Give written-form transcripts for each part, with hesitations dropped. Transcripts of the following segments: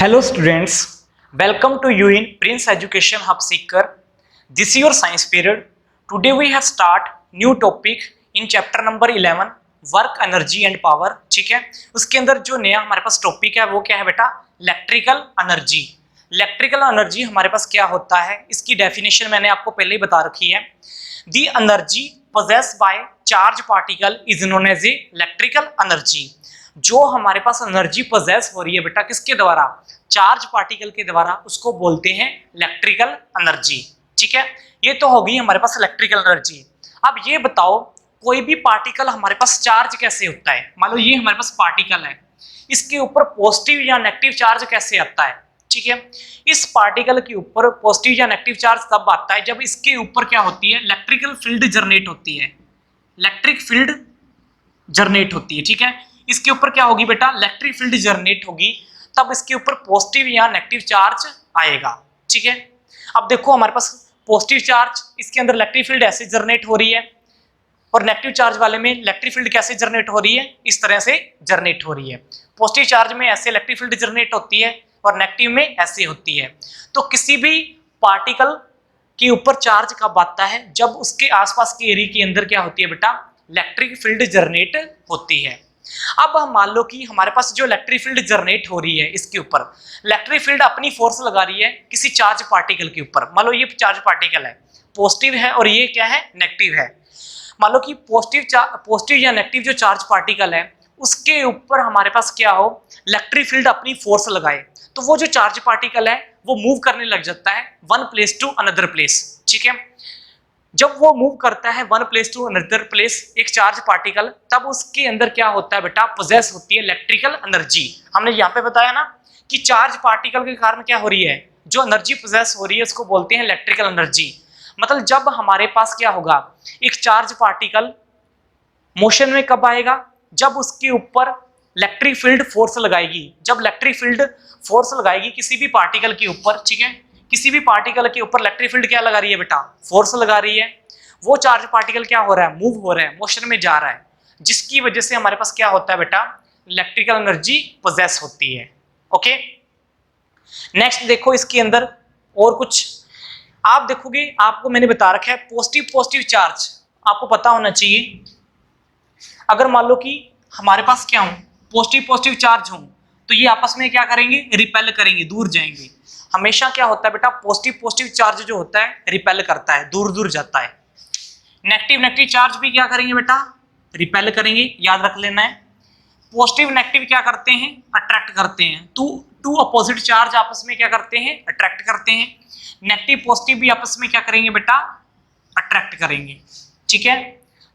Hello students, welcome to you in Prince Education Hub Seeker. This is your science period. Today we have start new topic in chapter number 11 work energy and power. ठीक है, उसके अंदर जो नया हमारे पास topic है वो क्या है बेटा, इलेक्ट्रिकल एनर्जी. इलेक्ट्रिकल एनर्जी हमारे पास क्या होता है, इसकी डेफिनेशन मैंने आपको पहले ही बता रखी है. The energy possessed by charge particle is known as a electrical energy. जो हमारे पास एनर्जी पोजेस हो रही है बेटा किसके द्वारा, चार्ज पार्टिकल के द्वारा, उसको बोलते हैं इलेक्ट्रिकल एनर्जी. ठीक है, ये तो होगी हमारे पास इलेक्ट्रिकल एनर्जी. अब ये बताओ कोई भी पार्टिकल हमारे पास चार्ज कैसे होता है. मान लो ये हमारे पास पार्टिकल है, इसके ऊपर पॉजिटिव या नेगेटिव चार्ज कैसे आता है. ठीक है, इस पार्टिकल के ऊपर पॉजिटिव या नेगेटिव चार्ज तब आता है जब इसके ऊपर क्या होती है, इलेक्ट्रिकल फील्ड जनरेट होती है. इलेक्ट्रिक फील्ड जनरेट होती है. ठीक है, इसके ऊपर क्या होगी बेटा, इलेक्ट्रिक फील्ड जनरेट होगी, तब इसके ऊपर पॉजिटिव या नेगेटिव चार्ज आएगा. ठीक है, अब देखो हमारे पास पॉजिटिव चार्ज, इसके अंदर इलेक्ट्रिक फील्ड ऐसे जनरेट हो रही है, और नेगेटिव चार्ज वाले में इलेक्ट्रिक फील्ड कैसे जनरेट हो रही है, इस तरह से जनरेट हो रही है. पॉजिटिव चार्ज में ऐसे इलेक्ट्रिक फील्ड जनरेट होती है और नेगेटिव में ऐसे होती है. तो किसी भी पार्टिकल के ऊपर चार्ज कब आता है, जब उसके आसपास के एरिया के अंदर क्या होती है बेटा, इलेक्ट्रिक फील्ड जनरेट होती है. अब हम मान लो कि हमारे पास जो इलेक्ट्रिक फील्ड जनरेट हो रही है, इसके ऊपर इलेक्ट्रिक फील्ड अपनी फोर्स लगा रही है किसी चार्ज पार्टिकल के ऊपर. मान लो ये चार्ज पार्टिकल है, पॉजिटिव है और ये क्या है, नेगेटिव है. मान लो कि पॉजिटिव या नेगेटिव जो चार्ज पार्टिकल है उसके ऊपर हमारे पास क्या हो, इलेक्ट्रिक फील्ड अपनी फोर्स लगाए, तो वो जो चार्ज पार्टिकल है वो मूव करने लग जाता है one place to another place. ठीक है, जब वो मूव करता है one place to another place एक चार्ज पार्टिकल, तब उसके अंदर क्या होता है बेटा, पोजेस होती है इलेक्ट्रिकल एनर्जी. हमने यहाँ पे बताया ना कि चार्ज पार्टिकल के कारण क्या हो रही है, जो एनर्जी पोजेस हो रही है उसको बोलते हैं इलेक्ट्रिकल एनर्जी. मतलब जब हमारे पास क्या होगा, एक चार्ज पार्टिकल मोशन में कब आएगा, जब उसके ऊपर इलेक्ट्रिक फील्ड फोर्स लगाएगी. जब इलेक्ट्रिक फील्ड फोर्स लगाएगी किसी भी पार्टिकल के ऊपर, ठीक है, किसी भी पार्टिकल के ऊपर इलेक्ट्रिक फील्ड क्या लगा रही है बेटा, फोर्स लगा रही है, वो चार्ज पार्टिकल क्या हो रहा है, मूव हो रहा है, मोशन में जा रहा है, जिसकी वजह से हमारे पास क्या होता है बेटा, इलेक्ट्रिकल एनर्जी पोजेस होती है. ओके, नेक्स्ट देखो इसके अंदर और कुछ आप देखोगे, आपको मैंने बता रखा है पॉजिटिव चार्ज आपको पता होना चाहिए. अगर मान लो कि हमारे पास क्या हो, पॉजिटिव चार्ज हो, तो ये आपस में क्या करेंगे, रिपेल करेंगे, दूर जाएंगे. हमेशा क्या होता है बेटा, पॉजिटिव चार्ज जो होता है रिपेल करता है, दूर जाता है. नेगेटिव चार्ज भी क्या करेंगे बेटा, रिपेल करेंगे. याद रख लेना है, पॉजिटिव नेगेटिव क्या करते हैं, अट्रैक्ट करते हैं. टू अपोजिट चार्ज आपस में क्या करते हैं, अट्रैक्ट करते हैं. नेगेटिव पॉजिटिव भी आपस में क्या करेंगे बेटा, अट्रैक्ट करेंगे. ठीक है,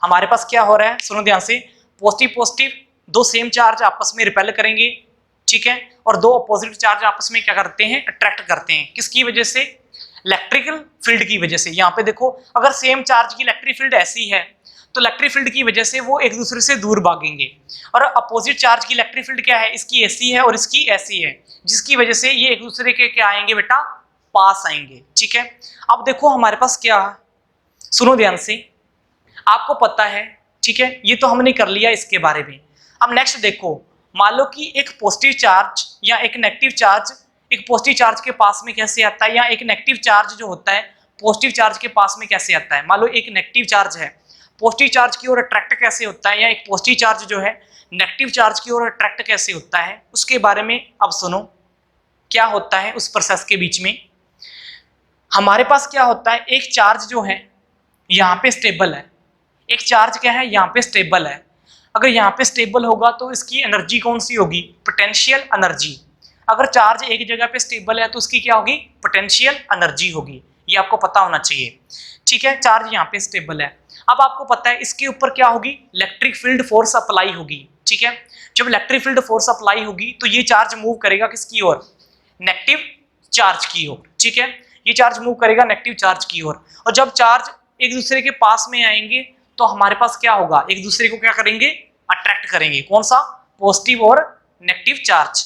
हमारे पास क्या हो रहा है, सुनो ध्यान से, पॉजिटिव दो सेम चार्ज आपस में रिपेल करेंगे. ठीक है, और दो अपोजिट चार्ज आपस में क्या करते हैं, अट्रैक्ट करते हैं. किसकी वजह से, इलेक्ट्रिकल फील्ड की वजह से. यहाँ पे देखो, अगर सेम चार्ज की इलेक्ट्रिक फील्ड ऐसी है तो इलेक्ट्रिक फील्ड की वजह से वो एक दूसरे से दूर भागेंगे. और अपोजिट चार्ज की इलेक्ट्रिक फील्ड क्या है, इसकी ऐसी है और इसकी ऐसी है, जिसकी वजह से ये एक दूसरे के क्या आएंगे बेटा, पास आएंगे. ठीक है, अब देखो हमारे पास क्या, सुनो ध्यान से, आपको पता है. ठीक है, ये तो हमने कर लिया इसके बारे में. अब नेक्स्ट देखो, मान लो कि एक पॉजिटिव चार्ज या एक नेगेटिव चार्ज एक पॉजिटिव चार्ज के पास में कैसे आता है, या एक नेगेटिव चार्ज जो होता है पॉजिटिव चार्ज के पास में कैसे आता है. मान लो एक नेगेटिव चार्ज है, पॉजिटिव चार्ज की ओर अट्रैक्ट कैसे होता है, या एक पॉजिटिव चार्ज जो है नेगेटिव चार्ज की ओर अट्रैक्ट कैसे होता है, उसके बारे में अब सुनो क्या होता है उस प्रोसेस के बीच में. हमारे पास क्या होता है, एक चार्ज जो है यहाँ पे स्टेबल है, एक चार्ज क्या है यहाँ पे स्टेबल है. अगर यहाँ पे स्टेबल होगा तो इसकी एनर्जी कौन सी होगी, पोटेंशियल एनर्जी. अगर चार्ज एक जगह पे स्टेबल है तो उसकी क्या होगी, पोटेंशियल एनर्जी होगी. ये आपको पता होना चाहिए. ठीक है, चार्ज यहाँ पे स्टेबल है. अब आपको पता है इसके ऊपर क्या होगी, इलेक्ट्रिक फील्ड फोर्स अप्लाई होगी. ठीक है, जब इलेक्ट्रिक फील्ड फोर्स अप्लाई होगी तो ये चार्ज मूव करेगा किसकी ओर, नेगेटिव चार्ज की ओर. ठीक है, ये चार्ज मूव करेगा नेगेटिव चार्ज की ओर. और जब चार्ज एक दूसरे के पास में आएंगे तो हमारे पास क्या होगा, एक दूसरे को क्या करेंगे, अट्रैक्ट करेंगे. कौन सा, पॉजिटिव और नेगेटिव चार्ज.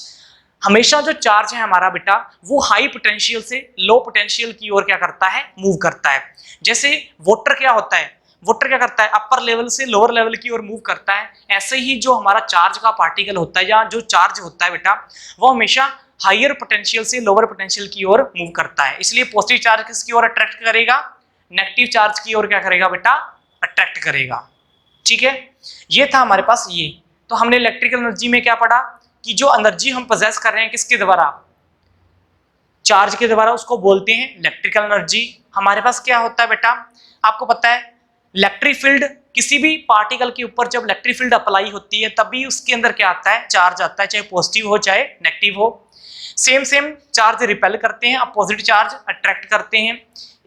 हमेशा जो चार्ज है हमारा बेटा वो हाई पोटेंशियल से लो पोटेंशियल की ओर क्या करता है, मूव करता है. जैसे वाटर क्या होता है, वाटर क्या करता है, अपर लेवल से लोअर लेवल की ओर मूव करता है. ऐसे ही जो हमारा चार्ज का पार्टिकल होता है या जो चार्ज होता है बेटा, वो हमेशा हायर पोटेंशियल से लोअर पोटेंशियल की ओर मूव करता है। इसलिए पॉजिटिव चार्ज किसकी ओर अट्रैक्ट करेगा, नेगेटिव चार्ज की ओर क्या करेगा बेटा, अट्रैक्ट करेगा। ठीक है, ये था हमारे पास ये। तो हमने इलेक्ट्रिकल एनर्जी में क्या पढ़ा कि जो एनर्जी हम पोजेस कर रहे हैं किसके द्वारा, चार्ज के द्वारा, उसको बोलते हैं इलेक्ट्रिकल एनर्जी। हमारे पास क्या होता है बेटा, आपको पता है इलेक्ट्रिक फील्ड, किसी भी पार्टिकल के ऊपर जब इलेक्ट्रिक फील्ड अप्लाई होती है तभी उसके अंदर क्या आता है, चार्ज आता है, चाहे पॉजिटिव हो चाहे नेगेटिव हो। सेम चार्ज रिपेल करते हैं, अपोजिट चार्ज अट्रैक्ट करते हैं।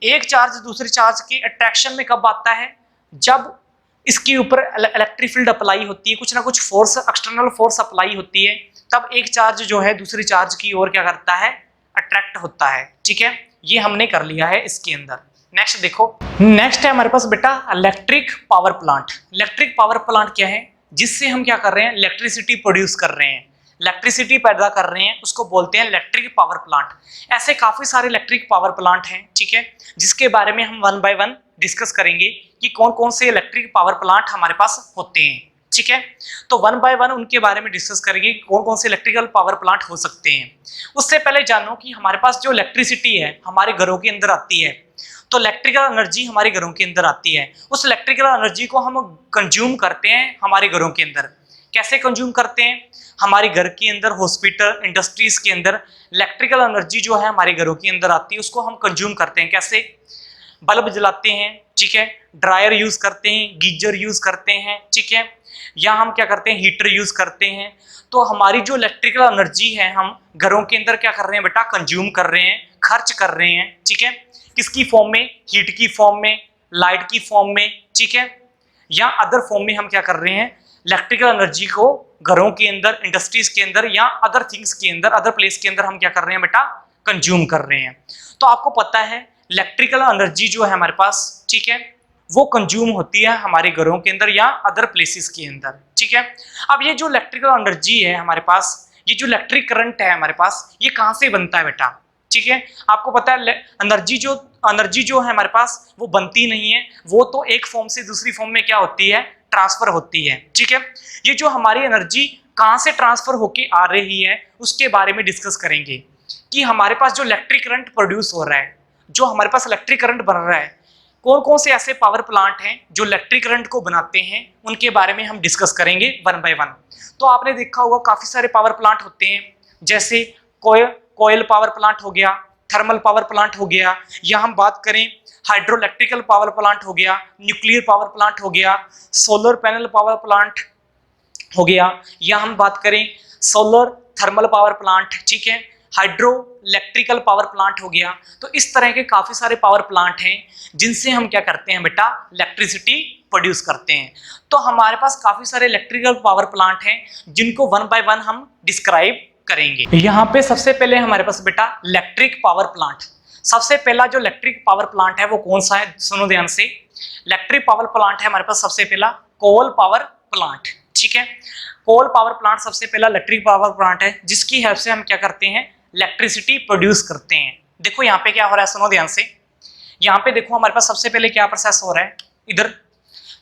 एक चार्ज दूसरे चार्ज के अट्रैक्शन में कब आता है, जब इसके ऊपर इलेक्ट्रिक फील्ड अप्लाई होती है, कुछ ना कुछ फोर्स, एक्सटर्नल फोर्स अप्लाई होती है, तब एक चार्ज जो है दूसरी चार्ज की ओर क्या करता है, अट्रैक्ट होता है। ठीक है, ये हमने कर लिया है इसके अंदर। नेक्स्ट देखो, नेक्स्ट है हमारे पास बेटा electric power plant. Electric power plant क्या है, जिससे हम क्या कर रहे हैं, इलेक्ट्रिसिटी प्रोड्यूस कर रहे हैं, इलेक्ट्रिसिटी पैदा कर रहे हैं, उसको बोलते हैं इलेक्ट्रिक पावर प्लांट। ऐसे काफी सारे इलेक्ट्रिक पावर प्लांट हैं, ठीक है, जिसके बारे में हम वन बाय वन डिस्कस करेंगे कि कौन कौन से इलेक्ट्रिक पावर प्लांट हमारे पास होते हैं। ठीक है, तो वन बाय वन उनके बारे में डिस्कस करेंगे कौन कौन से इलेक्ट्रिकल पावर प्लांट हो सकते हैं। उससे पहले जानो कि हमारे पास जो इलेक्ट्रिसिटी है हमारे घरों के अंदर आती है, तो इलेक्ट्रिकल एनर्जी हमारे घरों के अंदर आती है, उस इलेक्ट्रिकल एनर्जी को हम कंज्यूम करते हैं हमारे घरों के अंदर। कैसे कंज्यूम करते हैं, हमारे घर के अंदर, हॉस्पिटल, इंडस्ट्रीज के अंदर इलेक्ट्रिकल एनर्जी जो है हमारे घरों के अंदर आती है, उसको हम कंज्यूम करते हैं। कैसे, बल्ब जलाते हैं, ठीक है, ड्रायर यूज करते हैं, गीजर यूज करते हैं, ठीक है, या हम क्या करते हैं, हीटर यूज करते हैं। तो हमारी जो इलेक्ट्रिकल एनर्जी है हम घरों के अंदर क्या कर रहे हैं बेटा, कंज्यूम कर रहे हैं, खर्च कर रहे हैं। ठीक है, किसकी फॉर्म में, हीट की फॉर्म में, लाइट की फॉर्म में, ठीक है, या अदर फॉर्म में हम क्या कर रहे हैं, इलेक्ट्रिकल एनर्जी को घरों के अंदर, इंडस्ट्रीज के अंदर या अदर थिंग्स के अंदर, अदर प्लेस के अंदर हम क्या कर रहे हैं बेटा, कंज्यूम कर रहे हैं। तो आपको पता है इलेक्ट्रिकल एनर्जी जो है हमारे पास, ठीक है, वो कंज्यूम होती है हमारे घरों के अंदर या अदर प्लेसेस के अंदर। ठीक है, अब ये जो इलेक्ट्रिकल एनर्जी है हमारे पास, ये जो इलेक्ट्रिक करंट है हमारे पास, ये कहाँ से बनता है बेटा। ठीक है, आपको पता है एनर्जी जो है हमारे पास वो बनती नहीं है, वो तो एक फॉर्म से दूसरी फॉर्म में क्या होती है, ट्रांसफर होती है। ठीक है, ये जो हमारी एनर्जी कहाँ से ट्रांसफर होके आ रही है उसके बारे में डिस्कस करेंगे कि हमारे पास जो इलेक्ट्रिक करंट प्रोड्यूस हो रहा है, जो हमारे पास इलेक्ट्रिक करंट बन रहा है, कौन कौन से ऐसे पावर प्लांट हैं जो इलेक्ट्रिक करंट को बनाते हैं, उनके बारे में हम डिस्कस करेंगे वन बाय वन। तो आपने देखा होगा काफी सारे पावर प्लांट होते हैं, जैसे कोयल पावर प्लांट हो गया, थर्मल पावर प्लांट हो गया, या हम बात करें हाइड्रो इलेक्ट्रिकल पावर प्लांट हो गया, न्यूक्लियर पावर प्लांट हो गया, सोलर पैनल पावर प्लांट हो गया, या हम बात करें सोलर थर्मल पावर प्लांट, ठीक है, हाइड्रो इलेक्ट्रिकल पावर प्लांट हो गया। तो इस तरह के काफी सारे पावर प्लांट हैं जिनसे हम क्या करते हैं बेटा, इलेक्ट्रिसिटी प्रोड्यूस करते हैं। तो हमारे पास काफी सारे इलेक्ट्रिकल पावर प्लांट हैं जिनको वन बाय वन हम डिस्क्राइब करेंगे। यहाँ पे सबसे पहले हमारे पास बेटा इलेक्ट्रिक पावर प्लांट, सबसे पहला जो इलेक्ट्रिक पावर प्लांट है वो कौन सा है, सुनो ध्यान से। इलेक्ट्रिक पावर प्लांट है हमारे पास सबसे पहला कोल पावर प्लांट। ठीक है, कोल पावर प्लांट सबसे पहला इलेक्ट्रिक पावर प्लांट है जिसकी हेल्प से हम क्या करते हैं, इलेक्ट्रिसिटी प्रोड्यूस करते हैं। देखो यहाँ पे क्या हो रहा है, सुनो ध्यान से। यहाँ पे देखो हमारे पास सबसे पहले क्या प्रोसेस हो रहा है, इधर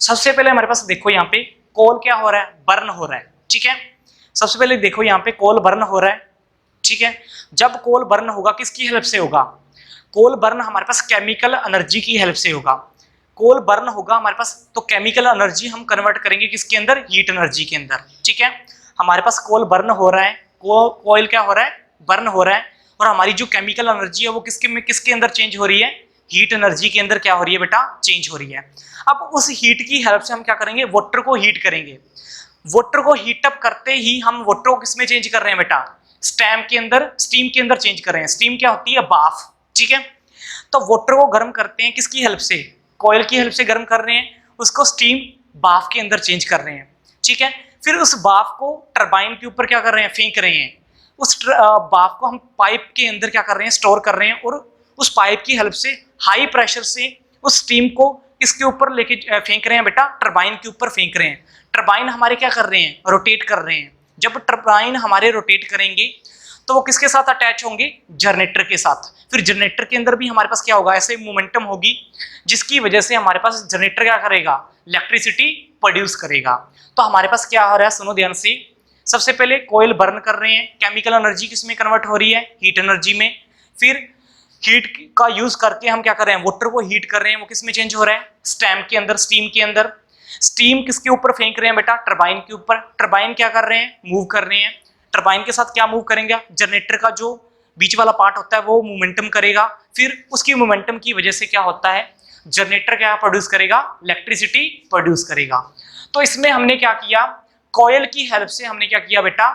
सबसे पहले हमारे पास देखो यहाँ पे कोल क्या हो रहा है, बर्न हो रहा है। ठीक है, सबसे पहले देखो यहाँ पे कोल बर्न हो रहा है। ठीक है, जब कोल बर्न होगा किसकी हेल्प से होगा, कोल बर्न हमारे पास केमिकल एनर्जी की हेल्प से होगा। कोल बर्न होगा हमारे पास, तो केमिकल एनर्जी हम कन्वर्ट करेंगे किसके अंदर, हीट एनर्जी के अंदर। ठीक है, हमारे पास कोल बर्न हो रहा है, कोयल क्या हो रहा है, बर्न हो रहा है, और हमारी जो केमिकल एनर्जी है वो किसके अंदर चेंज हो रही है, हीट एनर्जी के अंदर क्या हो रही है बेटा, चेंज हो रही है। अब उस हीट की हेल्प से हम क्या करेंगे, वाटर को हीट करेंगे। वाटर को हीट अप करते ही हम वाटर को किसमें चेंज कर रहे हैं बेटा, स्टीम के अंदर चेंज कर रहे हैं। स्टीम क्या होती है, भाप। ठीक है, तो वाटर को गर्म करते हैं किसकी हेल्प से, कोयल की हेल्प से गर्म कर रहे हैं, उसको स्टीम भाप के अंदर चेंज कर रहे हैं। ठीक है, फिर उस भाप को टरबाइन के ऊपर क्या कर रहे हैं, फेंक रहे हैं। उस भाप को हम पाइप के अंदर क्या कर रहे हैं, स्टोर कर रहे हैं, और उस पाइप की हेल्प से हाई प्रेशर से उस स्टीम को इसके ऊपर लेके फेंक रहे हैं बेटा, टरबाइन के ऊपर फेंक रहे हैं। टरबाइन हमारे क्या कर रहे हैं, रोटेट कर रहे हैं। जब टरबाइन हमारे रोटेट करेंगे तो वो किसके साथ अटैच होंगे, जनरेटर के साथ। फिर जनरेटर के अंदर भी हमारे पास क्या होगा, ऐसे मोमेंटम होगी जिसकी वजह से हमारे पास जनरेटर क्या करेगा, इलेक्ट्रिसिटी प्रोड्यूस करेगा। तो हमारे पास क्या हो रहा है, सुनो ध्यान से। सबसे पहले कोयल बर्न कर रहे हैं, केमिकल एनर्जी किसमें कन्वर्ट हो रही है, हीट एनर्जी में। फिर हीट का यूज करके हम क्या कर रहे हैं, वाटर को हीट कर रहे हैं, वो किसमें चेंज हो रहा है, स्टेम के अंदर, स्टीम के अंदर। स्टीम किसके ऊपर फेंक रहे हैं बेटा, टरबाइन के ऊपर। टरबाइन क्या कर रहे हैं, मूव कर रहे हैं। टरबाइन के साथ क्या मूव करेंगे, जनरेटर का जो बीच वाला पार्ट होता है वो मोमेंटम करेगा। फिर उसकी मोमेंटम की वजह से क्या होता है, जनरेटर क्या प्रोड्यूस करेगा, इलेक्ट्रिसिटी प्रोड्यूस करेगा। तो इसमें हमने क्या किया, कॉयल की हेल्प से हमने क्या किया बेटा,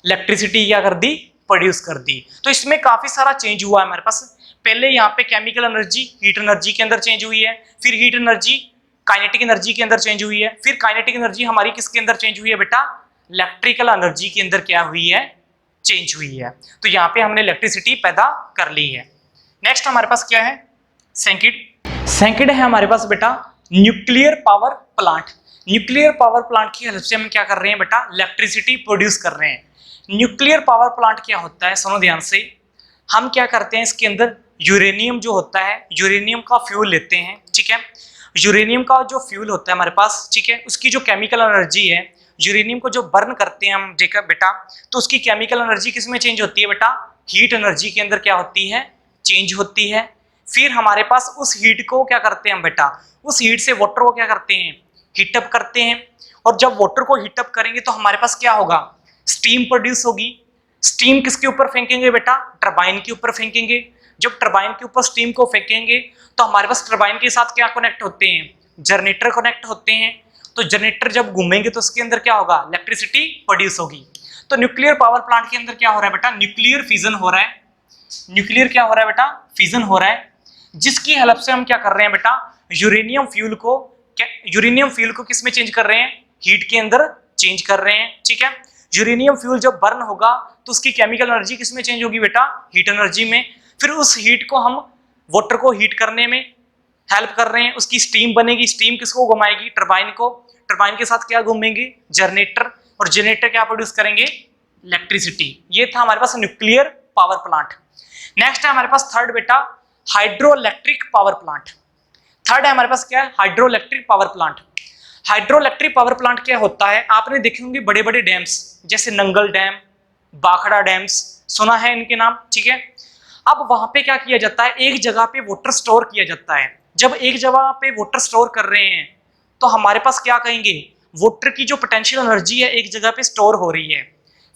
इलेक्ट्रिसिटी क्या कर दी, प्रोड्यूस कर दी। तो इसमें काफी सारा चेंज हुआ है हमारे पास। पहले यहाँ पे केमिकल एनर्जी हीट एनर्जी के अंदर चेंज हुई है, फिर हीट एनर्जी काइनेटिक एनर्जी के अंदर चेंज हुई है, फिर काइनेटिक एनर्जी हमारी किसके अंदर चेंज हुई है बेटा, इलेक्ट्रिकल एनर्जी के अंदर क्या हुई है, चेंज हुई है। तो यहाँ पे हमने इलेक्ट्रिसिटी पैदा कर ली है। नेक्स्ट हमारे पास क्या है, सेकंड है हमारे पास बेटा nuclear power plant. Nuclear power plant की हेल्प से हम क्या कर रहे हैं बेटा, इलेक्ट्रिसिटी प्रोड्यूस कर रहे हैं। न्यूक्लियर पावर प्लांट क्या होता है, सुनो ध्यान से। हम क्या करते हैं, इसके अंदर यूरेनियम जो होता है, यूरेनियम का फ्यूल लेते हैं, ठीक है। यूरेनियम का जो फ्यूल होता है हमारे पास, ठीक है, उसकी जो केमिकल एनर्जी है, यूरेनियम को जो बर्न करते हैं हम देखा बेटा, तो उसकी केमिकल एनर्जी किस में चेंज होती है बेटा, हीट एनर्जी के अंदर क्या होती है, चेंज होती है। फिर हमारे पास उस हीट को क्या करते हैं हम बेटा, उस हीट से वाटर को क्या करते हैं, हीटअप करते हैं। और जब वाटर को हीटअप करेंगे तो हमारे पास क्या होगा, स्टीम प्रोड्यूस होगी। स्टीम किसके ऊपर फेंकेंगे बेटा, टरबाइन के ऊपर फेंकेंगे। जब टरबाइन के ऊपर स्टीम को फेंकेंगे तो हमारे पास टरबाइन के साथ क्या कनेक्ट होते हैं, जनरेटर कनेक्ट होते हैं। तो जनरेटर जब घूमेंगे तो उसके अंदर क्या होगा, इलेक्ट्रिसिटी प्रोड्यूस होगी। तो न्यूक्लियर पावर प्लांट के अंदर क्या हो रहा है बेटा, न्यूक्लियर फिजन हो रहा है। न्यूक्लियर क्या हो रहा है बेटा, फिजन हो रहा है, जिसकी हेल्प से हम क्या कर रहे हैं बेटा, यूरेनियम फ्यूल को किस में चेंज कर रहे हैं, हीट के अंदर चेंज कर रहे हैं, ठीक है। यूरेनियम फ्यूल जब बर्न होगा तो उसकी केमिकल एनर्जी किस में चेंज होगी बेटा, हीट एनर्जी में। फिर उस हीट को हम वाटर को हीट करने में हेल्प कर रहे हैं, उसकी स्टीम बनेगी। स्टीम किसको घुमाएगी, टरबाइन को। टरबाइन के साथ क्या घूमेंगे, जनरेटर, और जनरेटर क्या प्रोड्यूस करेंगे, इलेक्ट्रिसिटी। ये था हमारे पास न्यूक्लियर पावर प्लांट। नेक्स्ट है हमारे पास थर्ड बेटा, hydro electric power plant. Third है हमारे पास क्या है, hydro electric power plant. Hydro electric power plant क्या होता है, आपने देखे होंगे बड़े बड़े डैम्स, जैसे नंगल डैम, बाखड़ा डैम्स, सुना है इनके नाम, ठीक है। अब वहां पे क्या किया जाता है, एक जगह पे वाटर स्टोर किया जाता है। जब एक जगह पे वाटर स्टोर कर रहे हैं तो हमारे पास क्या कहेंगे, वाटर की जो पोटेंशियल एनर्जी है एक जगह पे स्टोर हो रही है।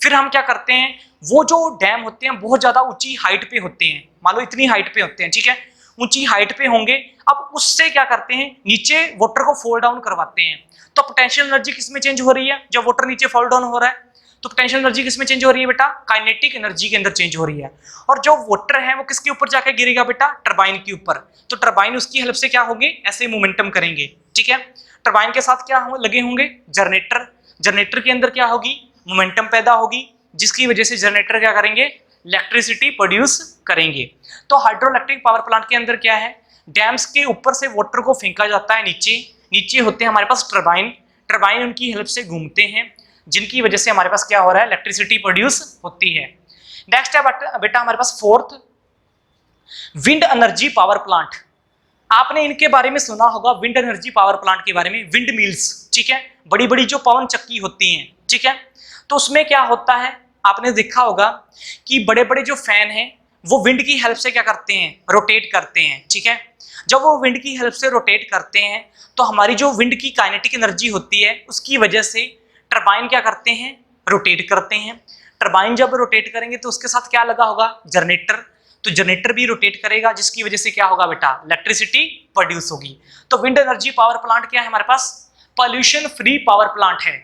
फिर हम क्या करते हैं, वो जो डैम होते हैं बहुत ज्यादा ऊंची हाइट पे होते हैं, मान लो इतनी हाइट पे होते हैं, ठीक है, ऊंची हाइट पे होंगे। अब उससे क्या करते हैं, नीचे वाटर को फॉल डाउन करवाते हैं। तो पोटेंशियल एनर्जी किस में चेंज हो रही है, जब वाटर नीचे फॉल डाउन हो रहा है तो पोटेंशियल एनर्जी किस में चेंज हो रही है बेटा, काइनेटिक एनर्जी के अंदर चेंज हो रही है। और जो वाटर है वो किसके ऊपर जाकर गिरेगा बेटा, टरबाइन के ऊपर। तो टरबाइन उसकी हेल्प से क्या होंगे, ऐसे मोमेंटम करेंगे, ठीक है। टरबाइन के साथ क्या लगे होंगे, जनरेटर। जनरेटर के अंदर क्या होगी, मोमेंटम पैदा होगी, जिसकी वजह से जनरेटर क्या करेंगे, इलेक्ट्रिसिटी प्रोड्यूस करेंगे। तो हाइड्रो इलेक्ट्रिक पावर प्लांट के अंदर क्या है, डैम्स के ऊपर से वाटर को फेंका जाता है नीचे। नीचे होते हैं हमारे पास टरबाइन। टरबाइन उनकी हेल्प से घूमते हैं, जिनकी वजह से हमारे पास क्या हो रहा है, इलेक्ट्रिसिटी प्रोड्यूस होती है। नेक्स्ट है बेटा हमारे पास fourth, wind energy power plant. आपने इनके बारे में सुना होगा, विंड एनर्जी पावर प्लांट के बारे में, विंड मिल्स, ठीक है, बड़ी बड़ी जो पवन चक्की होती हैं, ठीक है। तो उसमें क्या होता है, आपने देखा होगा कि बड़े बड़े जो फैन हैं वो विंड की हेल्प से क्या करते हैं, रोटेट करते हैं, ठीक है। जब वो विंड की हेल्प से रोटेट करते हैं तो हमारी जो विंड की काइनेटिक एनर्जी होती है उसकी वजह से टरबाइन क्या करते हैं, रोटेट करते हैं। टरबाइन जब रोटेट करेंगे तो उसके साथ क्या लगा होगा, जनरेटर। तो जनरेटर भी रोटेट करेगा, जिसकी वजह से क्या होगा बेटा, इलेक्ट्रिसिटी प्रोड्यूस होगी। तो विंड एनर्जी पावर प्लांट क्या है हमारे पास, पॉल्यूशन फ्री पावर प्लांट है।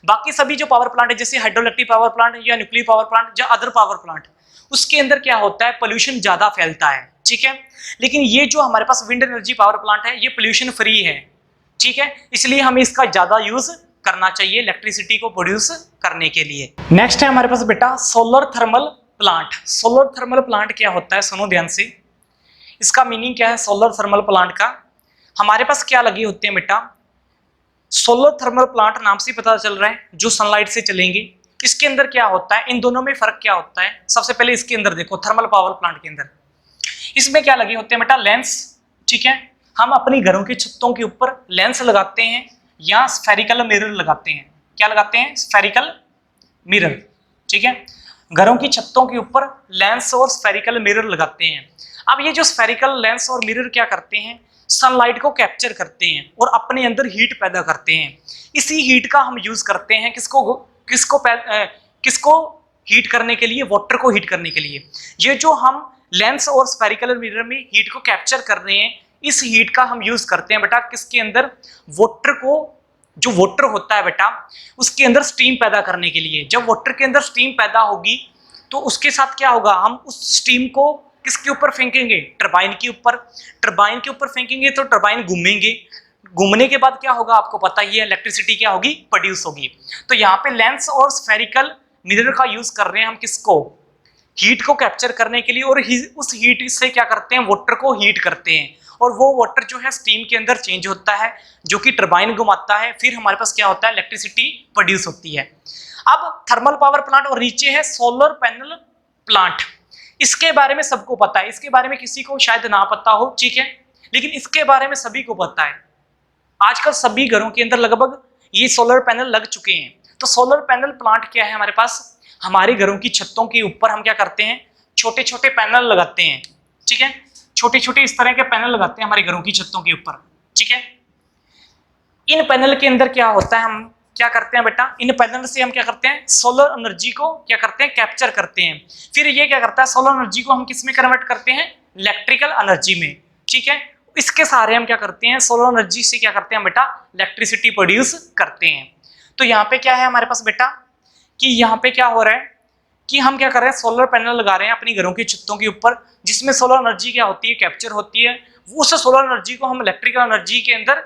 बाकी सभी जो पावर प्लांट है, जैसे हाइड्रो इलेक्ट्रिक पावर प्लांट या न्यूक्लियर पावर प्लांट या अदर पावर प्लांट, उसके अंदर क्या होता है, पोल्यूशन ज्यादा फैलता है, ठीक है। लेकिन ये जो हमारे पास विंड एनर्जी पावर प्लांट है ये पोल्यूशन फ्री है, ठीक है, इसलिए हमें इसका ज्यादा यूज करना चाहिए इलेक्ट्रिसिटी को प्रोड्यूस करने के लिए। नेक्स्ट है हमारे पास बेटा solar thermal plant. Solar thermal plant क्या होता है, सुनो ध्यान से। इसका मीनिंग क्या है सोलर थर्मल प्लांट का, हमारे पास क्या लगी होती है बेटा, सोलर थर्मल प्लांट नाम से पता चल रहा है जो सनलाइट से चलेंगे। इसके अंदर क्या होता है, इन दोनों में फर्क क्या होता है, सबसे पहले इसके अंदर देखो, थर्मल पावर प्लांट के अंदर इसमें क्या लगे होते हैं बेटा, लेंस, ठीक है। हम अपनी घरों की छतों के ऊपर लेंस लगाते हैं या स्फेरिकल मिरर लगाते हैं, क्या लगाते हैं? Spherical mirror. ठीक है, घरों की छतों के ऊपर लेंस और स्फेरिकल मिरर लगाते हैं। अब ये जो स्फेरिकल लेंस और मिरर क्या करते हैं? सनलाइट को कैप्चर करते हैं और अपने अंदर हीट पैदा करते हैं। इसी हीट का हम यूज करते हैं किसको किसको किसको हीट करने के लिए? वाटर को हीट करने के लिए। ये जो हम लेंस और स्फेरिकल मिरर में हीट को कैप्चर कर रहे हैं, इस हीट का हम यूज करते हैं बेटा किसके अंदर? वाटर को, जो वाटर होता है बेटा उसके अंदर स्टीम पैदा करने के लिए। जब वाटर के अंदर स्टीम पैदा होगी तो उसके साथ क्या होगा? हम उस स्टीम को किसके ऊपर फेंकेंगे? टरबाइन के ऊपर। टरबाइन के ऊपर फेंकेंगे तो टरबाइन घूमेंगे, घूमने के बाद क्या होगा? आपको पता ही है, इलेक्ट्रिसिटी क्या होगी? प्रोड्यूस होगी। तो यहाँ पे लेंस और स्फेरिकल मिरर का यूज कर रहे हैं हम किसको? हीट को कैप्चर करने के लिए। और उस हीट से क्या करते हैं? वाटर को हीट करते हैं और वो वाटर जो है स्टीम के अंदर चेंज होता है, जो कि टरबाइन घुमाता है। फिर हमारे पास क्या होता है? इलेक्ट्रिसिटी प्रोड्यूस होती है। अब थर्मल पावर प्लांट और नीचे है सोलर पैनल प्लांट। इसके बारे में सबको पता है, इसके बारे में किसी को शायद ना पता हो, ठीक है, लेकिन इसके बारे में सभी को पता है। आजकल सभी घरों के अंदर लगभग ये सोलर पैनल लग चुके हैं। तो सोलर पैनल प्लांट क्या है हमारे पास? हमारे घरों की छतों के ऊपर हम क्या करते हैं? छोटे छोटे पैनल लगाते हैं। ठीक है, छोटे छोटे इस तरह के पैनल लगाते हैं हमारे घरों की छतों के ऊपर। ठीक है, इन पैनल के अंदर क्या होता है? हम क्या करते हैं बेटा? इन पैनल से हम क्या करते हैं? सोलर एनर्जी को क्या करते हैं? कैप्चर करते हैं। फिर ये क्या करता है? सोलर एनर्जी को हम किस में कन्वर्ट करते हैं? इलेक्ट्रिकल एनर्जी में। ठीक है, इसके सहारे हम क्या करते हैं? सोलर एनर्जी से क्या करते हैं बेटा? इलेक्ट्रिसिटी प्रोड्यूस करते हैं। तो यहाँ पे क्या है हमारे पास बेटा कि यहाँ पे क्या हो रहा है कि हम क्या कर रहे हैं? सोलर पैनल लगा रहे हैं अपनी घरों की छतों के ऊपर, जिसमें सोलर एनर्जी क्या होती है? कैप्चर होती है। उस सोलर एनर्जी को हम इलेक्ट्रिकल एनर्जी के अंदर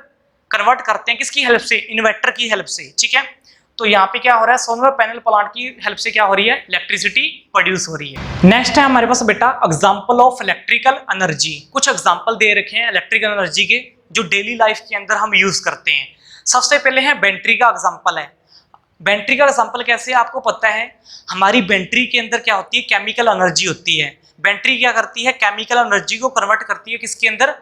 कन्वर्ट करते हैं किसकी हेल्प से? इन्वर्टर की हेल्प से। ठीक है, तो यहाँ पे क्या हो रहा है? सोलर पैनल प्लांट की हेल्प से क्या हो रही है? इलेक्ट्रिसिटी प्रोड्यूस हो रही है। नेक्स्ट है हमारे पास बेटा एग्जांपल ऑफ इलेक्ट्रिकल एनर्जी। कुछ एग्जांपल दे रखे हैं इलेक्ट्रिकल एनर्जी के जो डेली लाइफ के अंदर हम यूज करते हैं। सबसे पहले है बैटरी का एग्जांपल है। बैटरी का एग्जांपल कैसे है? आपको पता है हमारी बैटरी के अंदर क्या होती है? केमिकल एनर्जी होती है। बैटरी क्या करती है? केमिकल एनर्जी को कन्वर्ट करती है किसके अंदर?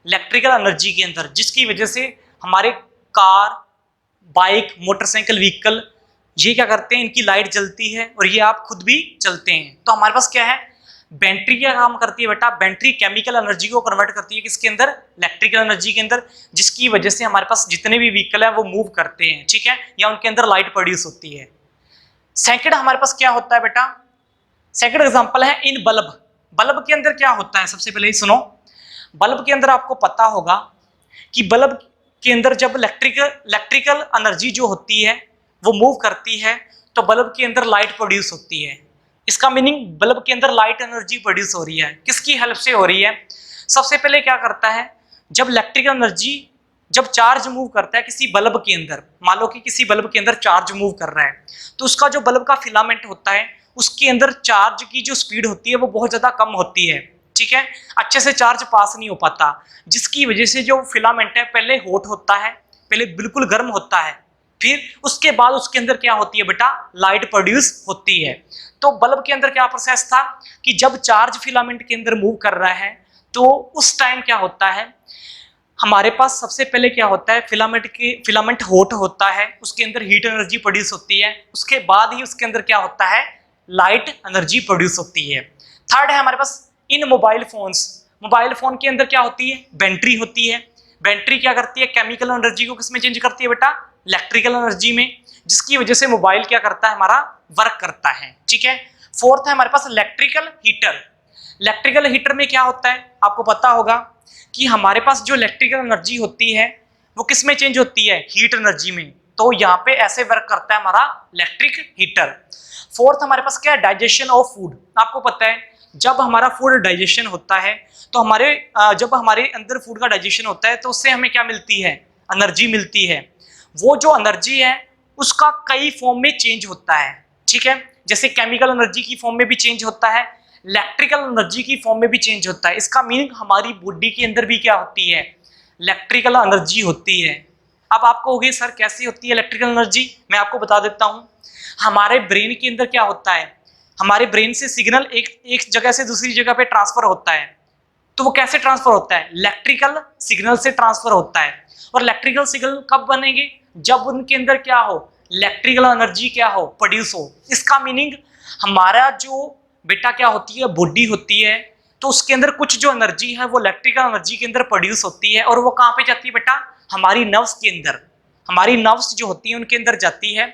इलेक्ट्रिकल एनर्जी के अंदर, जिसकी वजह से हमारे कार, बाइक, मोटरसाइकिल, व्हीकल ये क्या करते हैं? इनकी लाइट जलती है और ये आप खुद भी चलते हैं। तो हमारे पास क्या है? बैटरी क्या काम करती है बेटा? बैटरी केमिकल एनर्जी को कन्वर्ट करती है किसके अंदर? इलेक्ट्रिकल एनर्जी के अंदर, जिसकी वजह से हमारे पास जितने भी व्हीकल है वो मूव करते हैं। ठीक है, या उनके अंदर लाइट प्रोड्यूस होती है। सेकंड हमारे पास क्या होता है बेटा? सेकंड एग्जांपल है इन बल्ब। बल्ब के अंदर क्या होता है? सबसे पहले सुनो, बल्ब के अंदर आपको पता होगा कि बल्ब के अंदर जब इलेक्ट्रिकल एनर्जी जो होती है वो मूव करती है तो बल्ब के अंदर लाइट प्रोड्यूस होती है। इसका मीनिंग बल्ब के अंदर लाइट एनर्जी प्रोड्यूस हो रही है। किसकी हेल्प से हो रही है? सबसे पहले क्या करता है? जब इलेक्ट्रिकल एनर्जी, जब चार्ज मूव करता है किसी बल्ब के अंदर, मान लो कि किसी बल्ब के अंदर चार्ज मूव कर रहा है, तो उसका जो बल्ब का फिलामेंट होता है उसके अंदर चार्ज की जो स्पीड होती है वो बहुत ज्यादा कम होती है। ठीक है, अच्छे से चार्ज पास नहीं हो पाता, जिसकी वजह से जो फिलामेंट है पहले हॉट होता है, पहले बिल्कुल गर्म होता है, फिर उसके बाद उसके अंदर क्या होती है बेटा? लाइट प्रोड्यूस होती है। तो बल्ब के अंदर क्या प्रोसेस था कि जब चार्ज फिलामेंट के अंदर मूव कर रहा है तो उस टाइम क्या होता है? हमारे पास सबसे पहले क्या होता है? फिलामेंट हॉट होता है, उसके अंदर हीट एनर्जी प्रोड्यूस होती है, उसके बाद ही उसके अंदर क्या होता है? लाइट एनर्जी प्रोड्यूस होती है। थर्ड है हमारे पास इन मोबाइल फोन्स। मोबाइल फोन के अंदर क्या होती है? बैटरी होती है। बैटरी क्या करती है? केमिकल एनर्जी को किसमें चेंज करती है बेटा? इलेक्ट्रिकल एनर्जी में, जिसकी वजह से मोबाइल क्या करता है? हमारा वर्क करता है। ठीक है, फोर्थ है हमारे पास इलेक्ट्रिकल हीटर। इलेक्ट्रिकल हीटर में क्या होता है? आपको पता होगा कि हमारे पास जो इलेक्ट्रिकल एनर्जी होती है वो किस में चेंज होती है? हीट एनर्जी में। तो यहाँ पे ऐसे वर्क करता है हमारा इलेक्ट्रिक हीटर। फोर्थ हमारे पास क्या है? Digestion of food. आपको पता है जब हमारा फूड डाइजेशन होता है तो जब हमारे अंदर फूड का डाइजेशन होता है तो उससे हमें क्या मिलती है? एनर्जी मिलती है। वो जो एनर्जी है उसका कई फॉर्म में चेंज होता है। ठीक है, जैसे केमिकल एनर्जी की फॉर्म में भी चेंज होता है, इलेक्ट्रिकल एनर्जी की फॉर्म में भी चेंज होता है। इसका मीनिंग हमारी बॉडी के अंदर भी क्या होती है? इलेक्ट्रिकल एनर्जी होती है। अब आपको होगी सर कैसी होती है इलेक्ट्रिकल एनर्जी? मैं आपको बता देता हूं। हमारे ब्रेन के अंदर क्या होता है? हमारे ब्रेन से सिग्नल एक जगह से दूसरी जगह पे ट्रांसफर होता है। तो वो कैसे ट्रांसफर होता है? इलेक्ट्रिकल सिग्नल से ट्रांसफर होता है। और इलेक्ट्रिकल सिग्नल कब बनेंगे? जब उनके अंदर क्या हो? इलेक्ट्रिकल एनर्जी क्या हो, प्रोड्यूस हो। इसका मीनिंग हमारा जो बेटा क्या होती है, बॉडी होती है, तो उसके अंदर कुछ जो एनर्जी है वो इलेक्ट्रिकल एनर्जी के अंदर प्रोड्यूस होती है, और वो कहाँ पे जाती है बेटा, हमारी नर्व्स के अंदर, हमारी नर्व्स जो होती है उनके अंदर जाती है।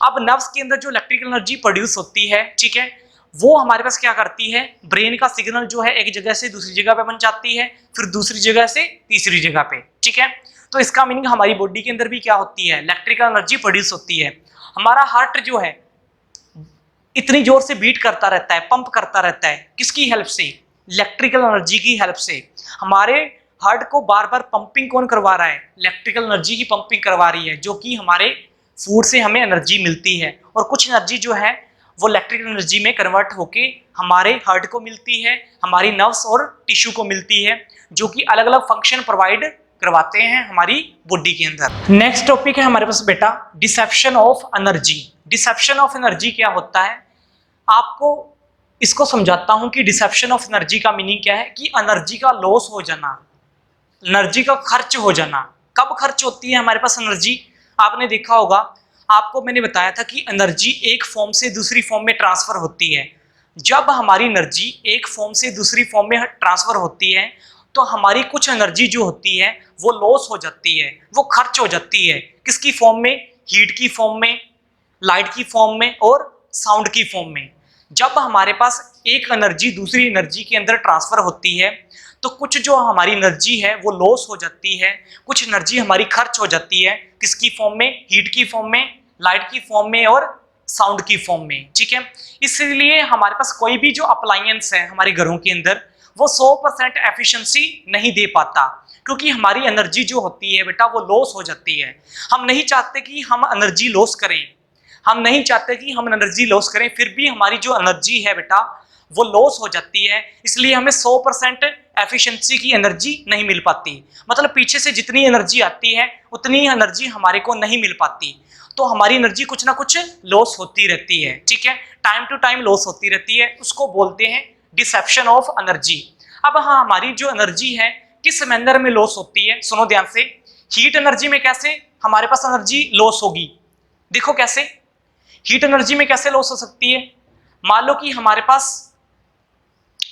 अब नर्व्स के अंदर जो इलेक्ट्रिकल एनर्जी प्रोड्यूस होती है, ठीक है, वो हमारे पास क्या करती है, ब्रेन का सिग्नल जो है एक जगह से दूसरी जगह पे बन जाती है, फिर दूसरी जगह से तीसरी जगह पे, ठीक है। तो इसका मीनिंग हमारी बॉडी के अंदर भी क्या होती है, इलेक्ट्रिकल एनर्जी प्रोड्यूस होती है। हमारा हार्ट जो है इतनी जोर से बीट करता रहता है, पंप करता रहता है, किसकी हेल्प से, इलेक्ट्रिकल एनर्जी की हेल्प से। हमारे हार्ट को बार बार पंपिंग कौन करवा रहा है, इलेक्ट्रिकल एनर्जी की पंपिंग करवा रही है, जो कि हमारे फूड से हमें एनर्जी मिलती है, और कुछ एनर्जी जो है वो इलेक्ट्रिकल एनर्जी में कन्वर्ट होके हमारे हार्ट को मिलती है, हमारी नर्व्स और टिश्यू को मिलती है, जो कि अलग अलग फंक्शन प्रोवाइड करवाते हैं हमारी बॉडी के अंदर। नेक्स्ट टॉपिक है हमारे पास बेटा dissipation of energy. Dissipation of energy क्या होता है, आपको इसको समझाता हूं कि डिसेप्शन ऑफ एनर्जी का मीनिंग क्या है, कि एनर्जी का लॉस हो जाना, एनर्जी का खर्च हो जाना। कब खर्च होती है हमारे पास एनर्जी, आपने देखा होगा, आपको मैंने बताया था कि एनर्जी एक फॉर्म से दूसरी फॉर्म में ट्रांसफर होती है। जब हमारी एनर्जी एक फॉर्म से दूसरी फॉर्म में ट्रांसफर होती है, तो हमारी कुछ एनर्जी जो होती है वो लॉस हो जाती है, वो खर्च हो जाती है। किसकी फॉर्म में, हीट की फॉर्म में, लाइट की फॉर्म में और साउंड की फॉर्म में। जब हमारे पास एक एनर्जी दूसरी एनर्जी के अंदर ट्रांसफर होती है, तो कुछ जो हमारी एनर्जी है वो लॉस हो जाती है, कुछ एनर्जी हमारी खर्च हो जाती है। किसकी फॉर्म में, हीट की फॉर्म में, लाइट की फॉर्म में और साउंड की फॉर्म में, ठीक है। इसलिए हमारे पास कोई भी जो अप्लायंस है हमारे घरों के अंदर, वो 100% एफिशिएंसी नहीं दे पाता, क्योंकि हमारी एनर्जी जो होती है बेटा वो लॉस हो जाती है। हम नहीं चाहते कि हम एनर्जी लॉस करें, हम नहीं चाहते कि हम एनर्जी लॉस करें, फिर भी हमारी जो एनर्जी है बेटा वो लॉस हो जाती है, इसलिए हमें 100% एफिशिएंसी की एनर्जी नहीं मिल पाती। मतलब पीछे से जितनी एनर्जी आती है उतनी एनर्जी हमारे को नहीं मिल पाती, तो हमारी एनर्जी कुछ ना कुछ लॉस होती रहती है, ठीक है, टाइम टू टाइम लॉस होती रहती है, उसको बोलते हैं डिसेप्शन ऑफ एनर्जी। अब हाँ, हमारी जो एनर्जी है किस मैनर में लॉस होती है, सुनो ध्यान से। हीट एनर्जी में कैसे हमारे पास एनर्जी लॉस होगी, देखो कैसे हीट एनर्जी में कैसे लॉस हो सकती है। मान लो कि हमारे पास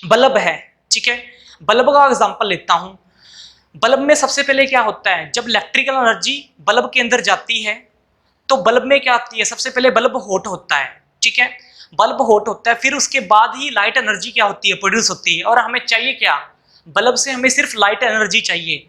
बल्ब है, ठीक है, बल्ब का एग्जांपल लेता हूं। बल्ब में सबसे पहले क्या होता है, जब इलेक्ट्रिकल एनर्जी बल्ब के अंदर जाती है, तो बल्ब में क्या आती है, सबसे पहले बल्ब हॉट होता है, ठीक है, बल्ब हॉट होता है, फिर उसके बाद ही लाइट एनर्जी क्या होती है, प्रोड्यूस होती है। और हमें चाहिए क्या, बल्ब से हमें सिर्फ लाइट एनर्जी चाहिए,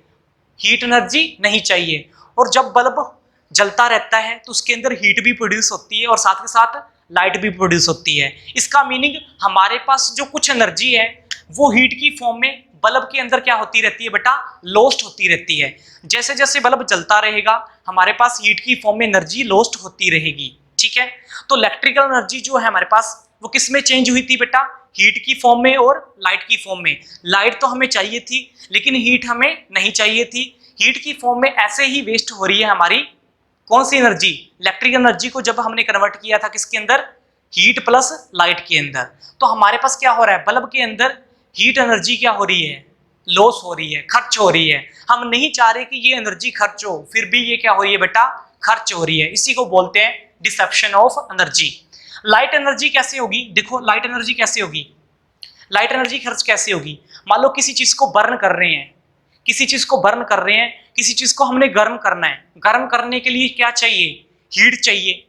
हीट एनर्जी नहीं चाहिए। और जब बल्ब जलता रहता है तो उसके अंदर हीट भी प्रोड्यूस होती है और साथ के साथ लाइट भी प्रोड्यूस होती है। इसका मीनिंग हमारे पास जो कुछ एनर्जी है वो हीट की फॉर्म में बल्ब के अंदर क्या होती रहती है बेटा, लॉस्ट होती रहती है। जैसे जैसे बल्ब जलता रहेगा हमारे पास हीट की फॉर्म में एनर्जी लॉस्ट होती रहेगी, ठीक है। तो इलेक्ट्रिकल एनर्जी जो है हमारे पास वो किस में चेंज हुई थी बेटा, हीट की फॉर्म में और लाइट की फॉर्म में। लाइट तो हमें चाहिए थी लेकिन हीट हमें नहीं चाहिए थी। हीट की फॉर्म में ऐसे ही वेस्ट हो रही है हमारी कौन सी एनर्जी, इलेक्ट्रिकल एनर्जी को जब हमने कन्वर्ट किया था किसके अंदर, हीट प्लस लाइट के अंदर। तो हमारे पास क्या हो रहा है, बल्ब के अंदर हीट एनर्जी क्या हो रही है, लॉस हो रही है, खर्च हो रही है। हम नहीं चाह रहे कि ये एनर्जी खर्च हो, फिर भी ये क्या हो रही है बेटा, खर्च हो रही है। इसी को बोलते हैं dissipation of energy. Light energy कैसे होगी, देखो लाइट एनर्जी कैसे होगी, लाइट एनर्जी खर्च कैसे होगी। मान लो किसी चीज को बर्न कर रहे हैं, किसी चीज को बर्न कर रहे हैं, किसी चीज को हमने गर्म करना है, गर्म करने के लिए क्या चाहिए, हीट चाहिए।